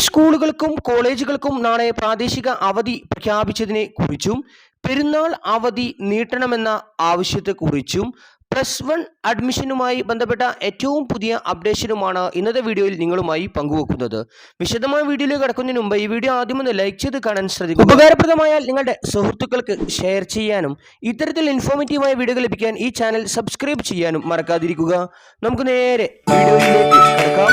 സ്കൂളുകൾക്കും കോളേജുകൾക്കും നാളെ പ്രാദേശിക അവധി പ്രഖ്യാപിച്ചതിനെ കുറിച്ചും പെരുന്നാൾ അവധി നീട്ടണമെന്ന ആവശ്യത്തെക്കുറിച്ചും +1 അഡ്മിഷനുമായി ബന്ധപ്പെട്ട ഏറ്റവും പുതിയ അപ്ഡേഷനുമാണ് ഇന്നത്തെ വീഡിയോയിൽ നിങ്ങളുമായി പങ്കുവെക്കുന്നത്. വിശദമായ വീഡിയോയിലേക്ക് കടക്കുന്നതിന് മുമ്പ് ഈ വീഡിയോ ആദ്യം ഒന്ന് ലൈക്ക് ചെയ്ത് കാണാൻ ശ്രദ്ധിക്കുക. ഉപകാരപ്രദമായാൽ നിങ്ങളുടെ സുഹൃത്തുക്കൾക്ക് ഷെയർ ചെയ്യാനും ഇത്തരത്തിൽ ഇൻഫോർമേറ്റീവായ വീഡിയോകൾ ലഭിക്കാൻ ഈ ചാനൽ സബ്സ്ക്രൈബ് ചെയ്യാനും മറക്കാതിരിക്കുക. നമുക്ക് നേരെ വീഡിയോയിലേക്ക് കടക്കാം.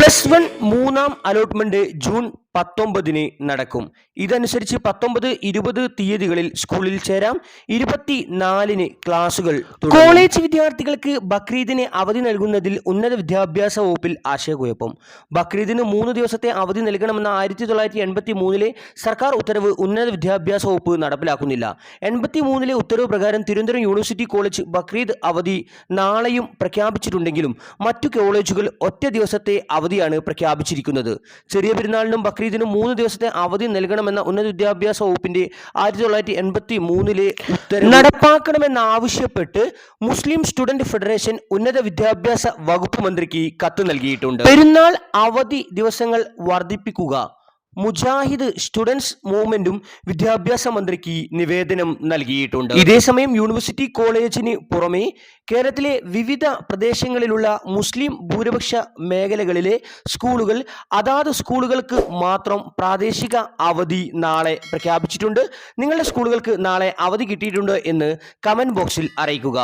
+1 മൂന്നാം അലോട്ട്മെന്റ് ജൂൺ 19 നടക്കും. ഇതനുസരിച്ച് 19, 20 തീയതികളിൽ സ്കൂളിൽ ചേരാം. 24 ക്ലാസുകൾ. കോളേജ് വിദ്യാർത്ഥികൾക്ക് ബക്രീദിന് അവധി നൽകുന്നതിൽ ഉന്നത വിദ്യാഭ്യാസ വകുപ്പിൽ ആശയക്കുഴപ്പം. ബക്രീദിന് 3 ദിവസത്തെ അവധി നൽകണമെന്ന 1983 സർക്കാർ ഉത്തരവ് ഉന്നത വിദ്യാഭ്യാസ വകുപ്പ് നടപ്പിലാക്കുന്നില്ല. 83 ഉത്തരവ് പ്രകാരം തിരുവനന്തപുരം യൂണിവേഴ്സിറ്റി കോളേജ് ബക്രീദ് അവധി നാളെയും പ്രഖ്യാപിച്ചിട്ടുണ്ടെങ്കിലും മറ്റു കോളേജുകൾ ഒറ്റ ദിവസത്തെ അവധിയാണ് പ്രഖ്യാപിച്ചിരിക്കുന്നത്. ചെറിയ പെരുന്നാളിനും ബക്രീദിനും 3 ദിവസത്തെ അവധി നൽകണമെന്ന ഉന്നത വിദ്യാഭ്യാസ വകുപ്പിന്റെ 1983 ഉത്തരവ് നടപ്പാക്കണമെന്നാവശ്യപ്പെട്ട് മുസ്ലിം സ്റ്റുഡന്റ് ഫെഡറേഷൻ ഉന്നത വിദ്യാഭ്യാസ വകുപ്പ് മന്ത്രിക്ക് കത്ത് നൽകിയിട്ടുണ്ട്. പെരുന്നാൾ അവധി ദിവസങ്ങൾ വർദ്ധിപ്പിക്കുക. മുജാഹിദ് സ്റ്റുഡൻസ് മൂവ്മെന്റും വിദ്യാഭ്യാസ മന്ത്രിക്ക് നിവേദനം നൽകിയിട്ടുണ്ട്. ഇതേസമയം യൂണിവേഴ്സിറ്റി കോളേജിന് പുറമെ കേരളത്തിലെ വിവിധ പ്രദേശങ്ങളിലുള്ള മുസ്ലിം ഭൂരിപക്ഷ മേഖലകളിലെ സ്കൂളുകൾ അതാത് സ്കൂളുകൾക്ക് മാത്രം പ്രാദേശിക അവധി നാളെ പ്രഖ്യാപിച്ചിട്ടുണ്ട്. നിങ്ങളുടെ സ്കൂളുകൾക്ക് നാളെ അവധി കിട്ടിയിട്ടുണ്ട് എന്ന് കമന്റ് ബോക്സിൽ അറിയിക്കുക.